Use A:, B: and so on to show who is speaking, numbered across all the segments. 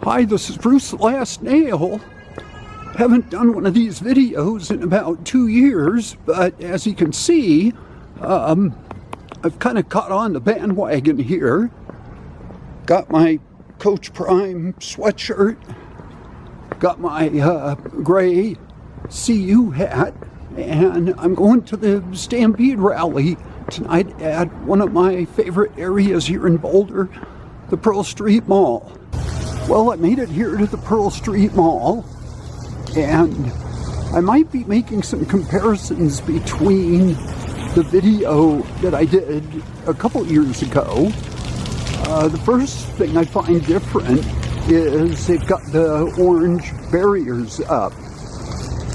A: Hi, this is Bruce the Last Nail. Haven't done one of these videos in about 2 years, but as you can see, I've kind of caught on the bandwagon here. Got my Coach Prime sweatshirt, got my gray CU hat, and I'm going to the Stampede rally tonight at one of my favorite areas here in Boulder, the Pearl Street Mall. Well, I made it here to the Pearl Street Mall, and I might be making some comparisons between the video that I did a couple years ago. The first thing I find different is they've got the orange barriers up.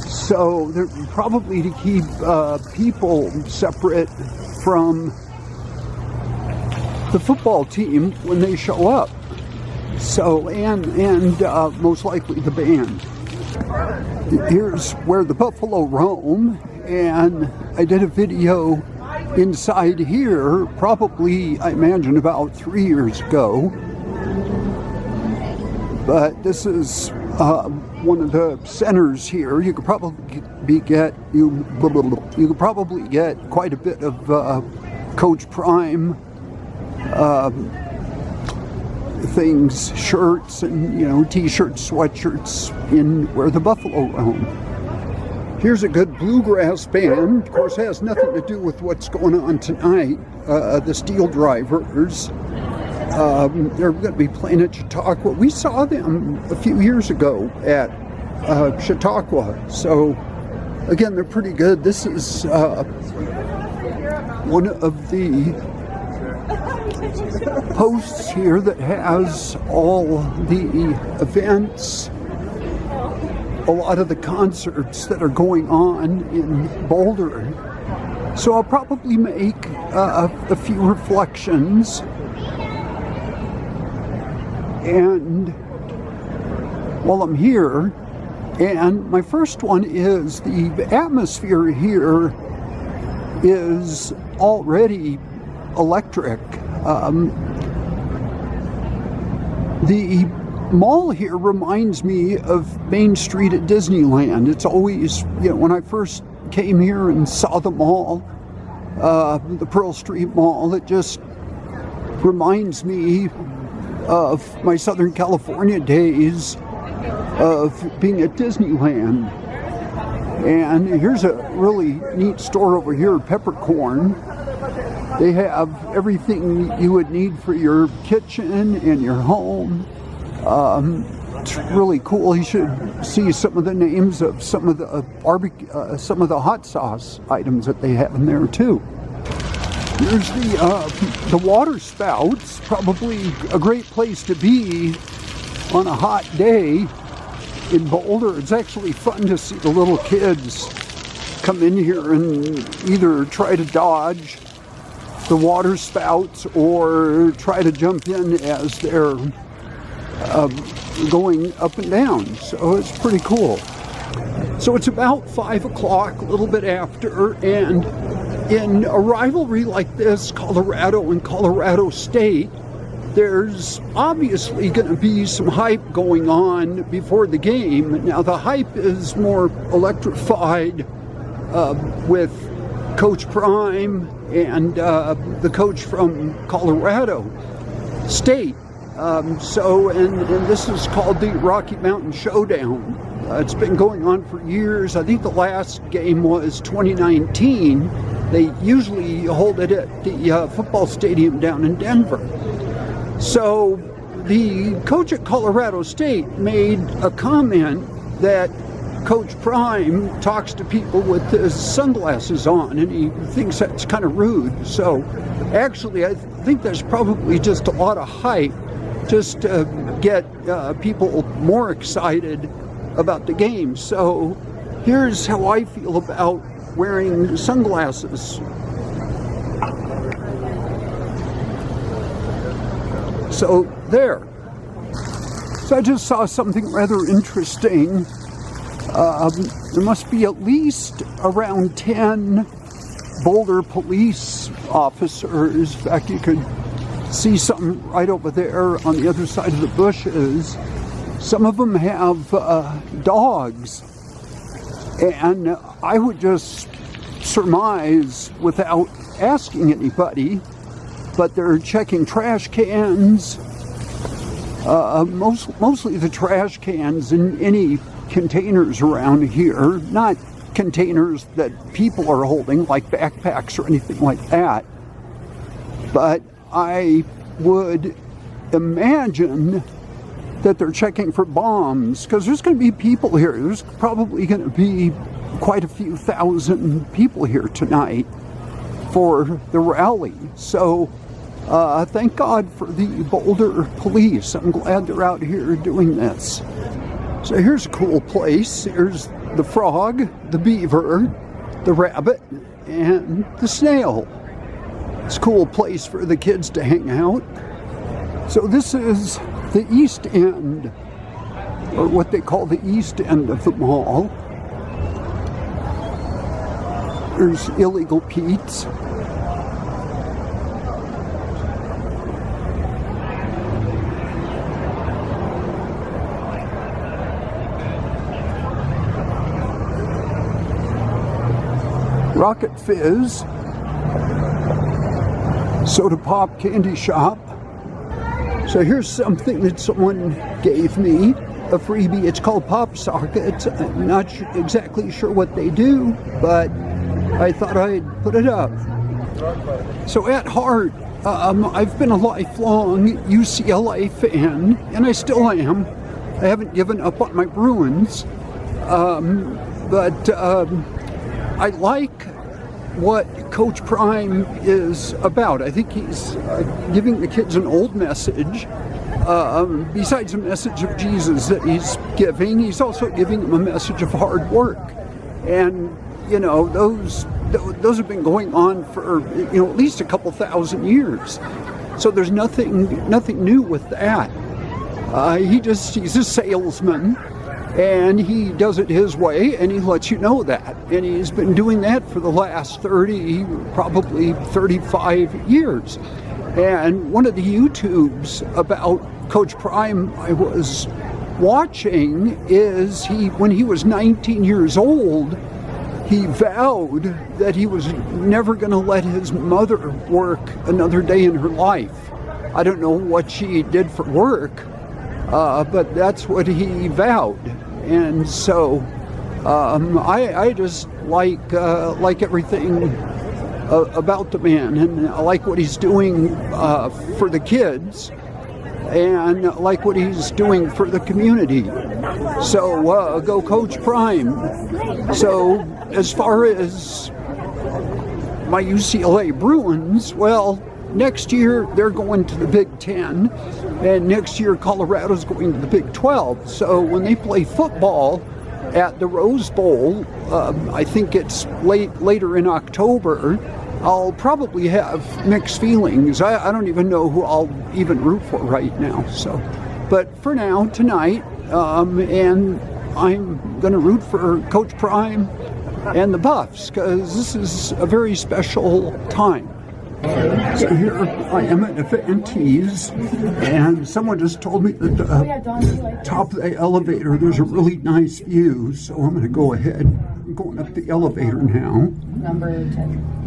A: So they're probably to keep people separate from the football team when they show up. So, and most likely the band. Here's where the buffalo roam, and I did a video inside here, probably, I imagine, about 3 years ago. But this is one of the centers here. You could probably get quite a bit of Coach Prime things, shirts, and t-shirts, sweatshirts in where the buffalo roam. Here's a good bluegrass band. Of course, it has nothing to do with what's going on tonight. The Steel Drivers. They're going to be playing at Chautauqua. We saw them a few years ago at Chautauqua. So, again, they're pretty good. This is one of the posts here that has all the events, a lot of the concerts that are going on in Boulder. So I'll probably make a few reflections. And while I'm here, and my first one is the atmosphere here is already electric. The mall here reminds me of Main Street at Disneyland. It's always, when I first came here and saw the mall, the Pearl Street Mall, it just reminds me of my Southern California days of being at Disneyland. And here's a really neat store over here, Peppercorn. They have everything you would need for your kitchen and your home. It's really cool. You should see some of the names of some of the some of the hot sauce items that they have in there too. Here's the water spouts. Probably a great place to be on a hot day in Boulder. It's actually fun to see the little kids come in here and either try to dodge the water spouts or try to jump in as they're going up and down. So it's pretty cool. So it's about 5 o'clock, a little bit after, and in a rivalry like this, Colorado and Colorado State, there's obviously going to be some hype going on before the game. Now the hype is more electrified with Coach Prime and the coach from Colorado State. And this is called the Rocky Mountain Showdown. It's been going on for years. I think the last game was 2019. They usually hold it at the football stadium down in Denver. So the coach at Colorado State made a comment that Coach Prime talks to people with his sunglasses on, and he thinks that's kind of rude. So actually, I think there's probably just a lot of hype just to get people more excited about the game. So here's how I feel about wearing sunglasses. So there. So I just saw something rather interesting. There must be at least around 10 Boulder police officers. In fact, you could see something right over there on the other side of the bushes. Some of them have dogs, and I would just surmise without asking anybody, but they're checking trash cans, mostly the trash cans in any containers around here, not containers that people are holding like backpacks or anything like that, but I would imagine that they're checking for bombs, because there's going to be people here. There's probably going to be quite a few thousand people here tonight for the rally. So thank God for the Boulder police. I'm glad they're out here doing this. So here's a cool place. Here's the frog, the beaver, the rabbit, and the snail. It's a cool place for the kids to hang out. So this is the east end, or what they call the east end of the mall. There's Illegal Pete's. Rocket Fizz, Soda Pop Candy Shop. So here's something that someone gave me, a freebie. It's called Pop Sockets. I'm not exactly sure what they do, but I thought I'd put it up. So at heart, I've been a lifelong UCLA fan, and I still am. I haven't given up on my Bruins, but I like what Coach Prime is about. I think he's giving the kids an old message. Besides the message of Jesus that he's giving, he's also giving them a message of hard work. And, you know, those have been going on for, you know, at least a couple thousand years. So there's nothing new with that. He's a salesman, and he does it his way, and he lets you know that. And he's been doing that for the last 30, probably 35 years. And one of the YouTubes about Coach Prime I was watching is when he was 19 years old, he vowed that he was never going to let his mother work another day in her life. I don't know what she did for work, but that's what he vowed. And so I just like everything about the man, and I like what he's doing for the kids, and I like what he's doing for the community. So go Coach Prime. So as far as my UCLA Bruins, well, next year they're going to the Big Ten, and next year Colorado's going to the Big 12. So when they play football at the Rose Bowl, I think it's later in October, I'll probably have mixed feelings. I don't even know who I'll even root for right now. So, but for now, tonight, and I'm going to root for Coach Prime and the Buffs, because this is a very special time. So here I am at Fantees, and someone just told me that the top of the elevator, there's a really nice view, so I'm going to go ahead. I'm going up the elevator now.
B: Number 10.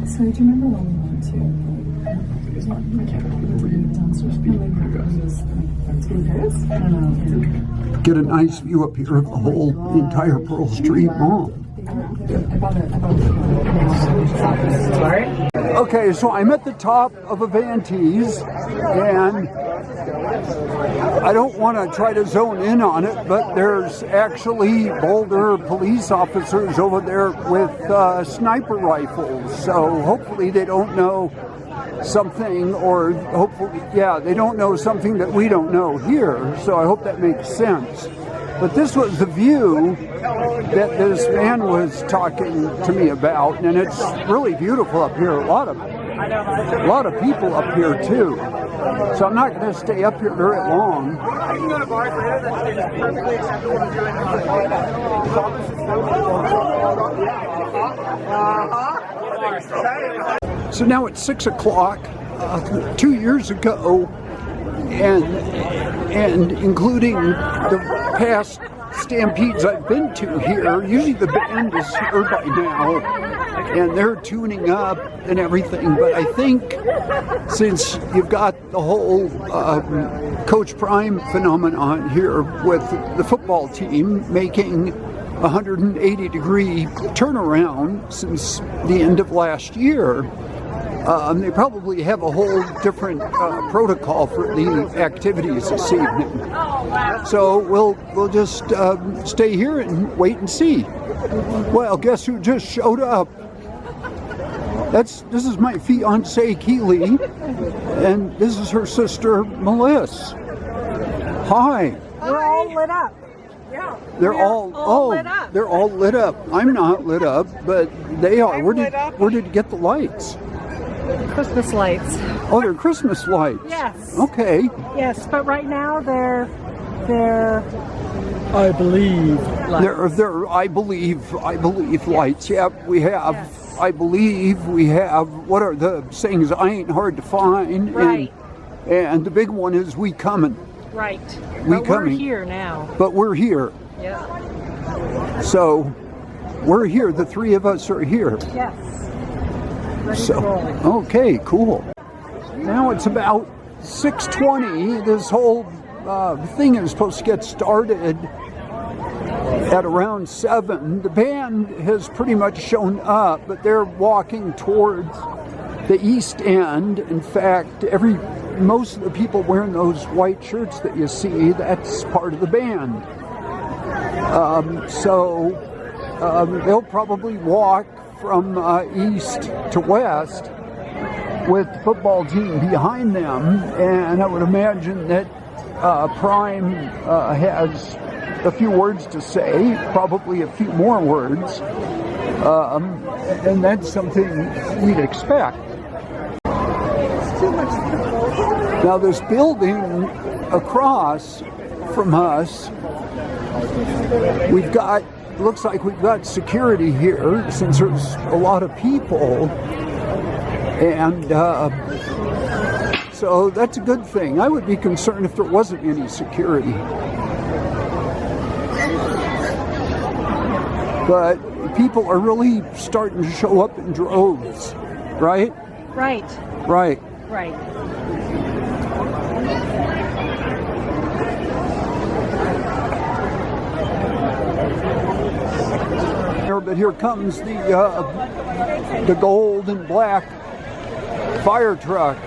B: So do you remember when we went to
A: get a nice view up here of the entire Pearl Street Mall. Okay, so I'm at the top of Fantees, and I don't want to try to zone in on it, but there's actually Boulder police officers over there with sniper rifles, so hopefully they don't know something, or hopefully, they don't know something that we don't know here, so I hope that makes sense. But this was the view that this man was talking to me about, and it's really beautiful up here. A lot of people up here too. So I'm not going to stay up here very long.
C: I can go to bars later that is perfectly acceptable to do
A: So now it's 6 o'clock. 2 years ago, and including the past Stampedes I've been to here, usually the band is here by now, and they're tuning up and everything. But I think since you've got the whole Coach Prime phenomenon here with the football team making 180-degree turnaround since the end of last year, they probably have a whole different protocol for the activities this evening. So we'll just stay here and wait and see. Well, guess who just showed up? This is my fiance Keely, and this is her sister Melissa. Hi.
D: We're all lit up. Yeah.
A: They're all
D: lit up.
A: They're all lit up. I'm not lit up, but they are.
D: I'm
A: Where
D: lit up.
A: did you get the lights?
D: Christmas lights.
A: Oh, they're Christmas lights.
D: Yes.
A: Okay.
D: Yes, but right now they're I believe lights.
A: They're I believe lights. Yep, we have.
D: Yes.
A: I believe we have. What are the sayings? I ain't hard to find.
D: Right.
A: And the big one is we coming.
D: Right.
A: We
D: But
A: coming.
D: we're here now.
A: But we're here.
D: Yeah.
A: So we're here. The three of us are here.
D: Yes. Ready
A: So,
D: to roll.
A: okay, cool. Now it's about 6:20. This whole thing is supposed to get started at around 7. The band has pretty much shown up, but they're walking towards the east end. In fact, most of the people wearing those white shirts that you see, that's part of the band. So they'll probably walk from east to west with the football team behind them, and I would imagine that Prime has a few words to say, probably a few more words, and that's something we'd expect. Now this building across from us, looks like we've got security here since there's a lot of people, and so that's a good thing. I would be concerned if there wasn't any security. But people are really starting to show up in droves, right?
D: Right.
A: Right.
D: Right.
A: But here comes the gold and black fire truck.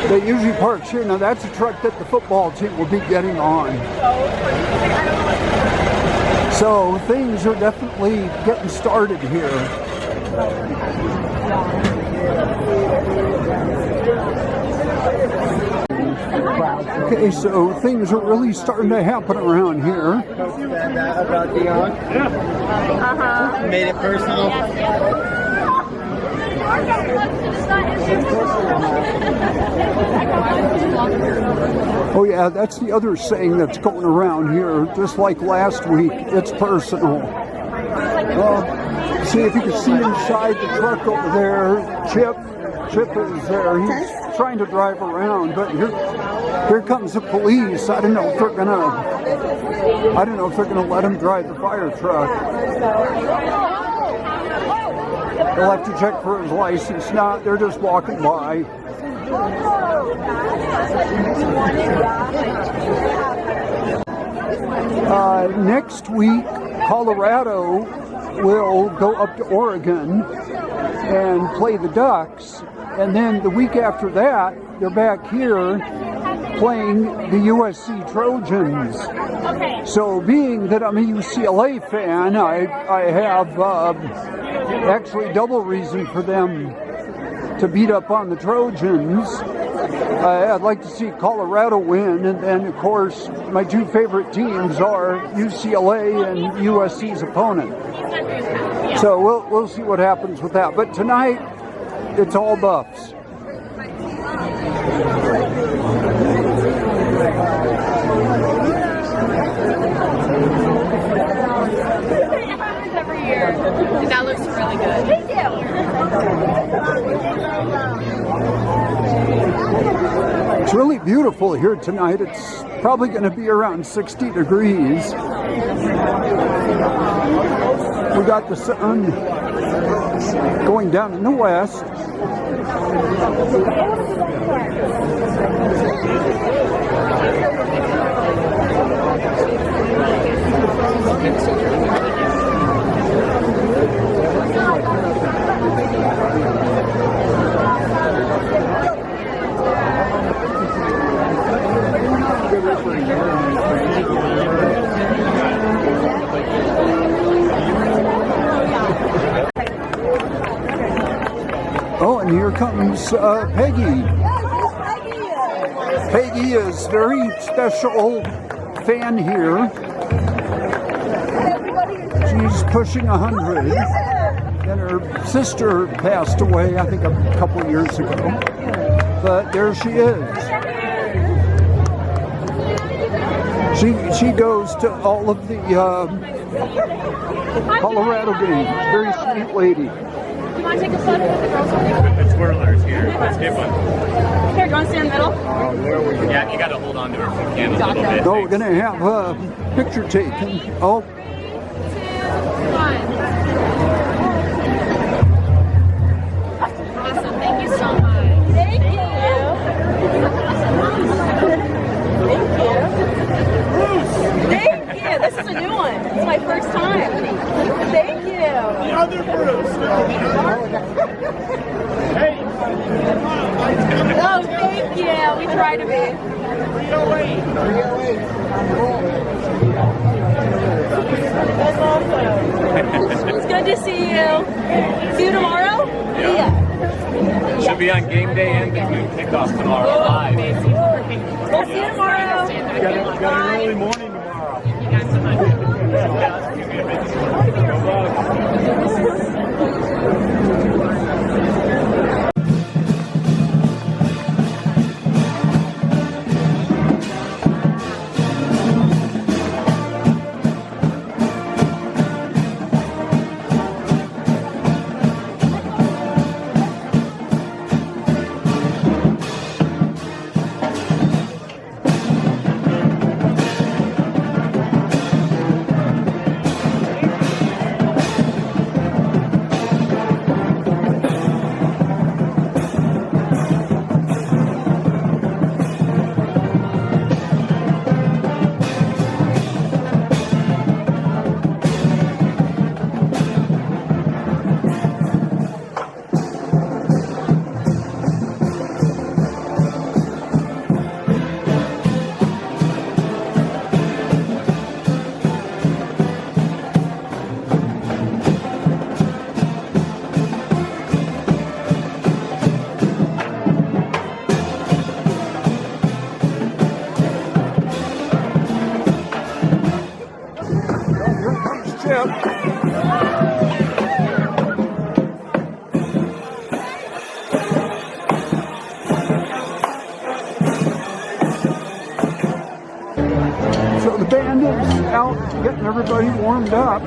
A: They usually park here. Now that's a truck that the football team will be getting on. So things are definitely getting started here. Okay, so things are really starting to happen around here.
C: About Dion? Yeah. Made it personal.
A: Oh yeah, that's the other saying that's going around here. Just like last week, it's personal. See if you can see inside the truck over there. Chip is there. He's trying to drive around, but here comes the police. I don't know if they're gonna let him drive the fire truck. They'll have to check for his license. Not, they're just walking by. Next week, Colorado will go up to Oregon and play the Ducks, and then the week after that, they're back here playing the USC Trojans. So being that I'm a UCLA fan, I have actually double reason for them to beat up on the Trojans. I'd like to see Colorado win, and then of course my two favorite teams are UCLA and USC's opponent. So we'll see what happens with that. But tonight, it's all Buffs.
E: Every year. That looks really good. Thank you.
A: It's really beautiful here tonight. It's probably going to be around 60 degrees. We got the sun going down in the west. Oh, and here comes Peggy. Peggy is a very special fan here. She's pushing 100, and her sister passed away, I think, a couple years ago. But there she is. She goes to all of the Colorado games. Very sweet lady.
E: You want to take a photo with the girls?
F: The twirlers here. Let's get one.
E: Here, do you want to stand in the middle?
F: Yeah, you got to hold on to her if you can a little bit.
A: Oh, we're going to have a picture taken. Oh.
E: 2, 1. Awesome. Thank you so much. Thank you. Thank you. This is a new one. It's my first time. Thank you.
F: The other Bruce. Hey.
E: Oh, thank you. We try to be.
F: 308.
E: That's awesome. It's good to see you. See you tomorrow? Yeah.
F: Should be on game day and the noon kickoff tomorrow live.
E: We'll see you tomorrow.
F: Got an early morning tomorrow. You got so
A: So the band is out getting everybody warmed up.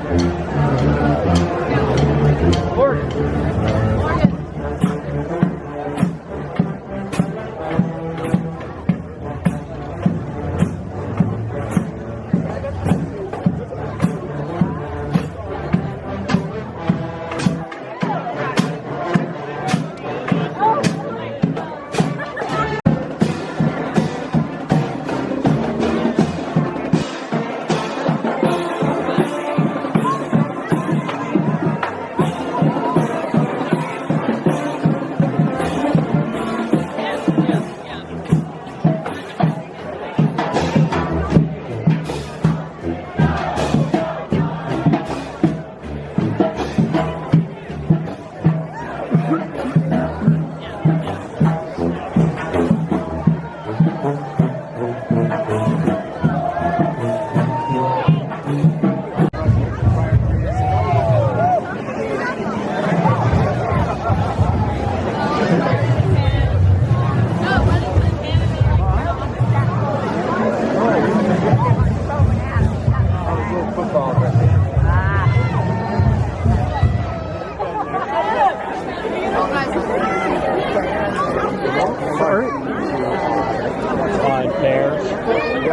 F: Stairs.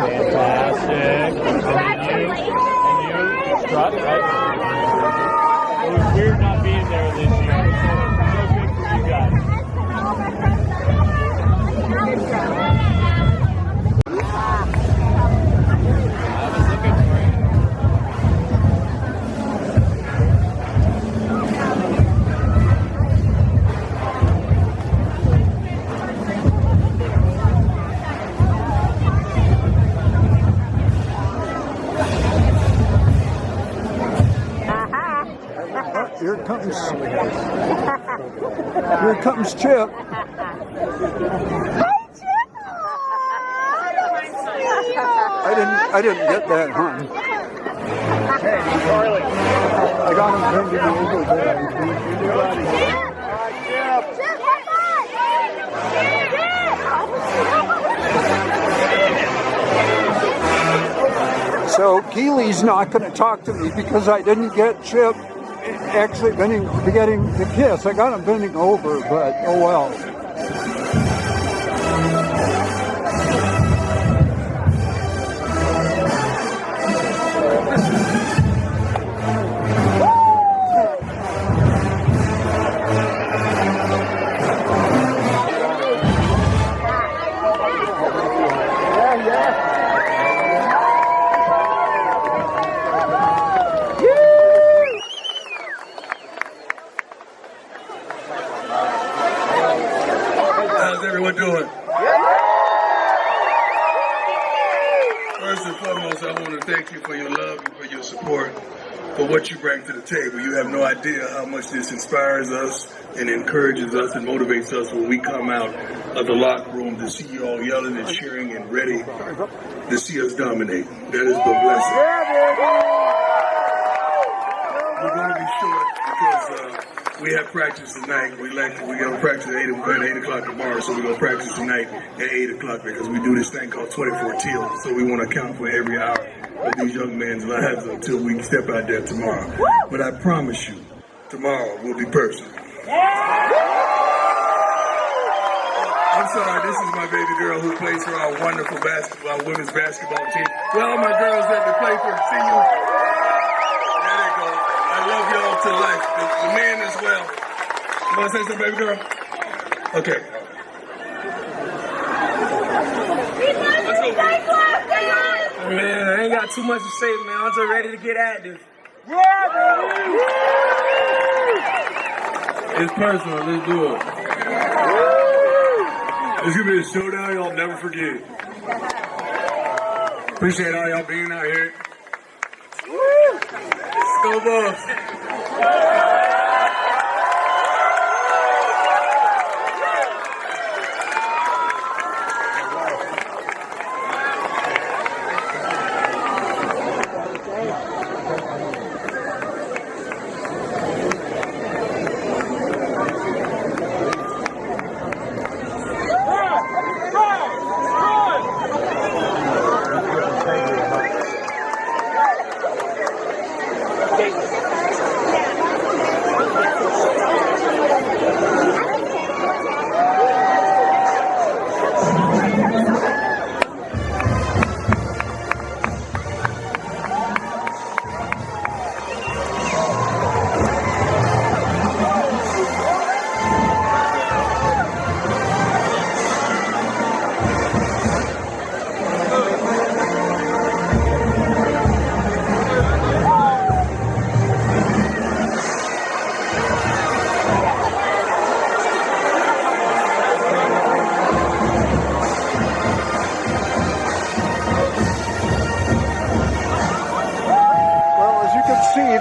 F: Fantastic. And you strut, right? It was weird not being there this year. So good for you guys.
A: Here comes Chip. I didn't get that, hon. I got him bending over there. So Keely's not going to talk to me because I didn't get Chip actually getting the kiss. I got him bending over, but oh well.
G: How's everyone doing? First and foremost, I want to thank you for your love and for your support, for what you bring to the table. You have no idea how much this inspires us and encourages us and motivates us when we come out of the locker room to see you all yelling and cheering and ready to see us dominate. That is the blessing. We're going to be short because we have practice tonight. We got to practice at 8 o'clock tomorrow, so we're going to practice tonight at 8 o'clock because we do this thing called 24 till. So we want to account for every hour of these young men's lives until we step out there tomorrow. But I promise you, tomorrow will be personal. I'm sorry, this is my baby girl who plays for our wonderful women's basketball team. Well, all my girls that play for, see you. There they go. I love y'all to life. The men as well. You want to say something, baby girl? Okay. Let's go, baby.
C: Man, I ain't got too much to say, man. I'm just ready to get active.
G: It's personal. Let's do it. It's going to be a showdown y'all never forget. Appreciate all y'all being out here. Let's go, boss.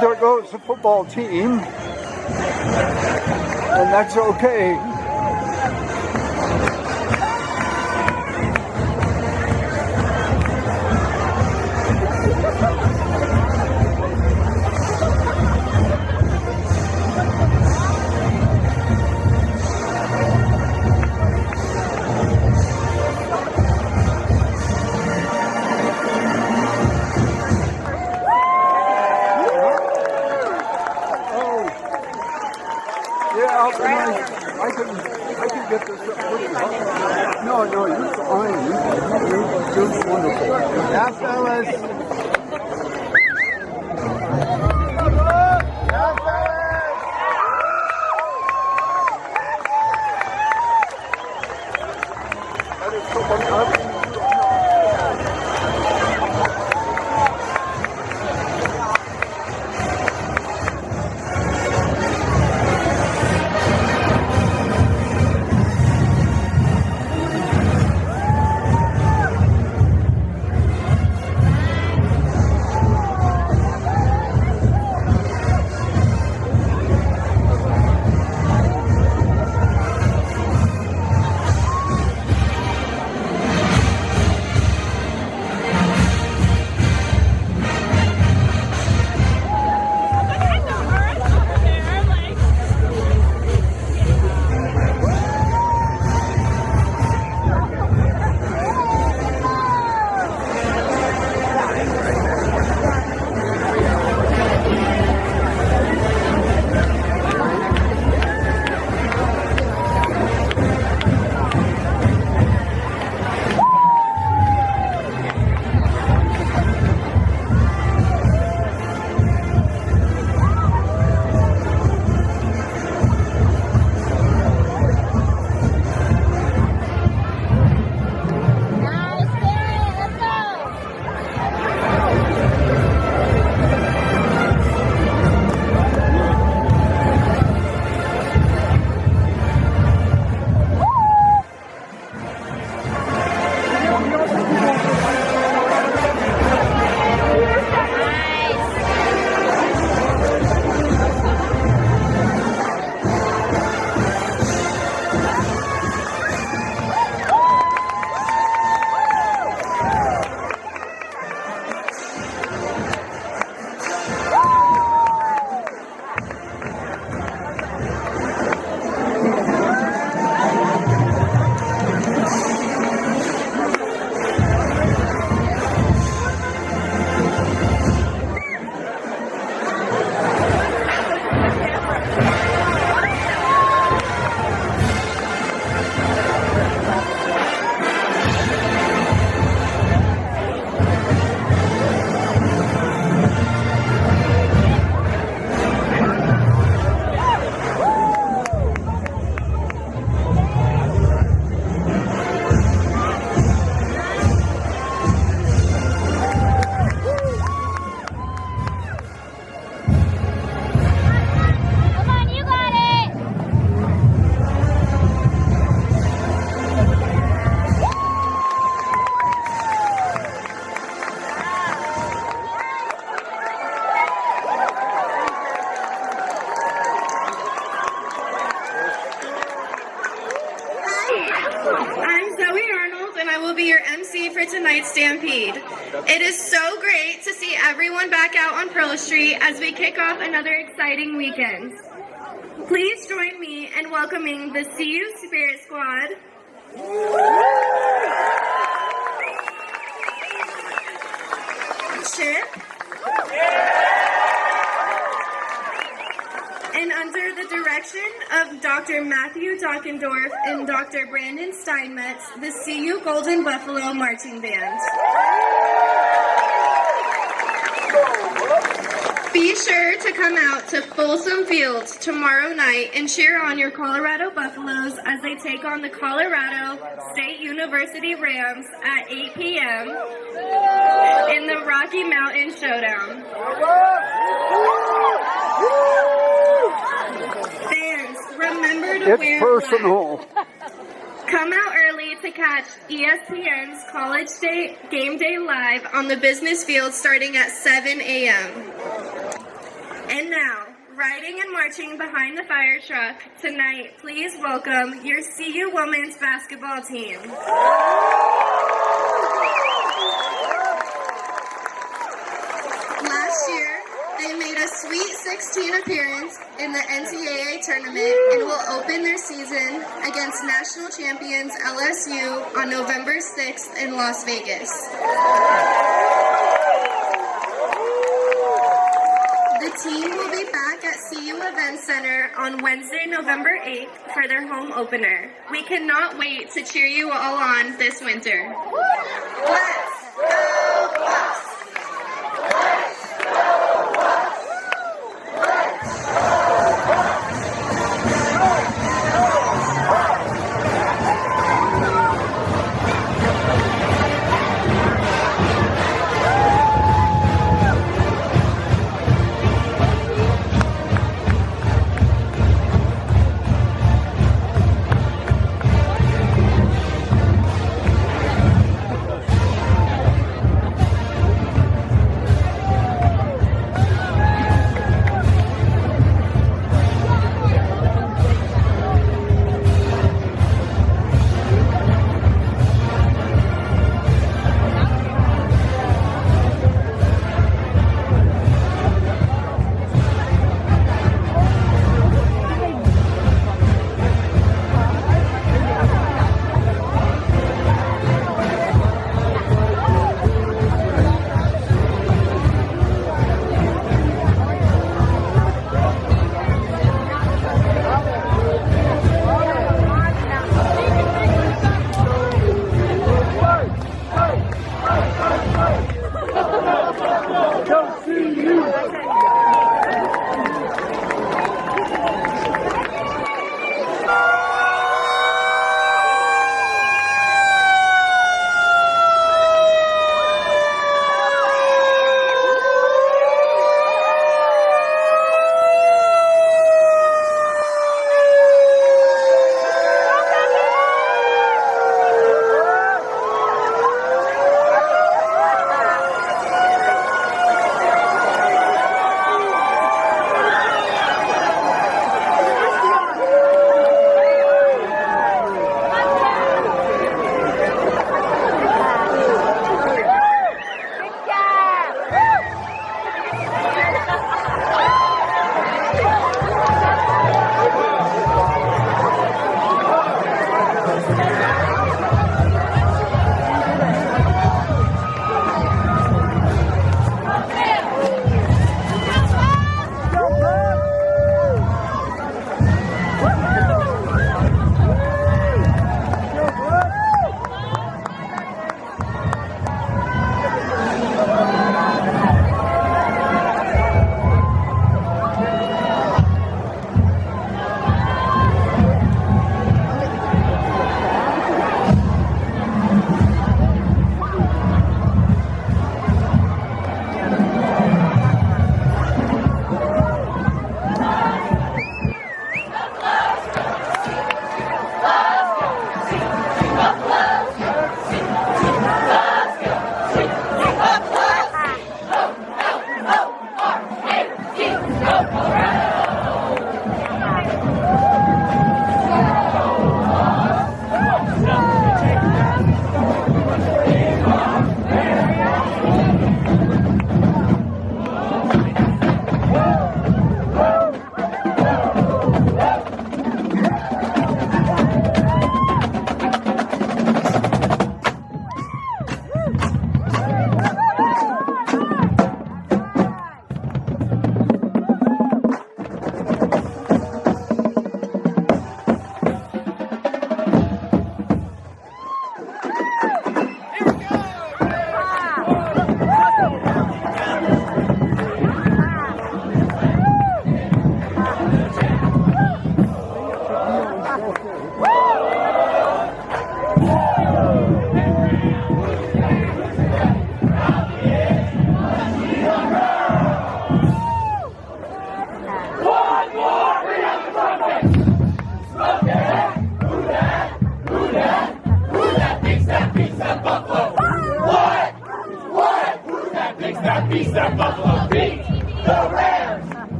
A: There goes the football team, and that's okay. I can You're wonderful.
H: Yeah, fellas.
I: for tonight's Stampede. It is so great to see everyone back out on Pearl Street as we kick off another exciting weekend. Please join me in welcoming the CU Spirit Squad, Chip, and under the direction of Dr. Matthew Dockendorf and Dr. Brandon Steinmetz, the CU Golden Buffalo Marching Band. Be sure to come out to Folsom Field tomorrow night and cheer on your Colorado Buffaloes as they take on the Colorado State University Rams at 8 p.m. in the Rocky Mountain Showdown. Fans, remember to wear
A: personal.
I: black. Come out early to catch ESPN's College Game Day Live on the business field starting at 7 a.m. And now, riding and marching behind the fire truck tonight, please welcome your CU Women's Basketball team. Last year, they made a Sweet 16 appearance in the NCAA tournament and will open their season against national champions LSU on November 6th in Las Vegas. The team will be back at CU Event Center on Wednesday, November 8th for their home opener. We cannot wait to cheer you all on this winter.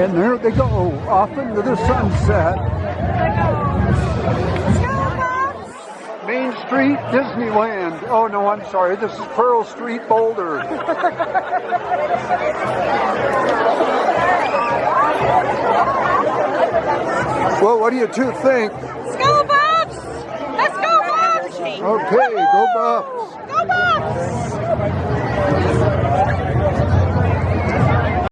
A: And there they go, off into the sunset. Main Street, Disneyland. Oh no, I'm sorry, this is Pearl Street, Boulder. Well, what do you two think?
E: Let's go, Bubs! Let's go, Bubs!
A: Okay, go Buffs.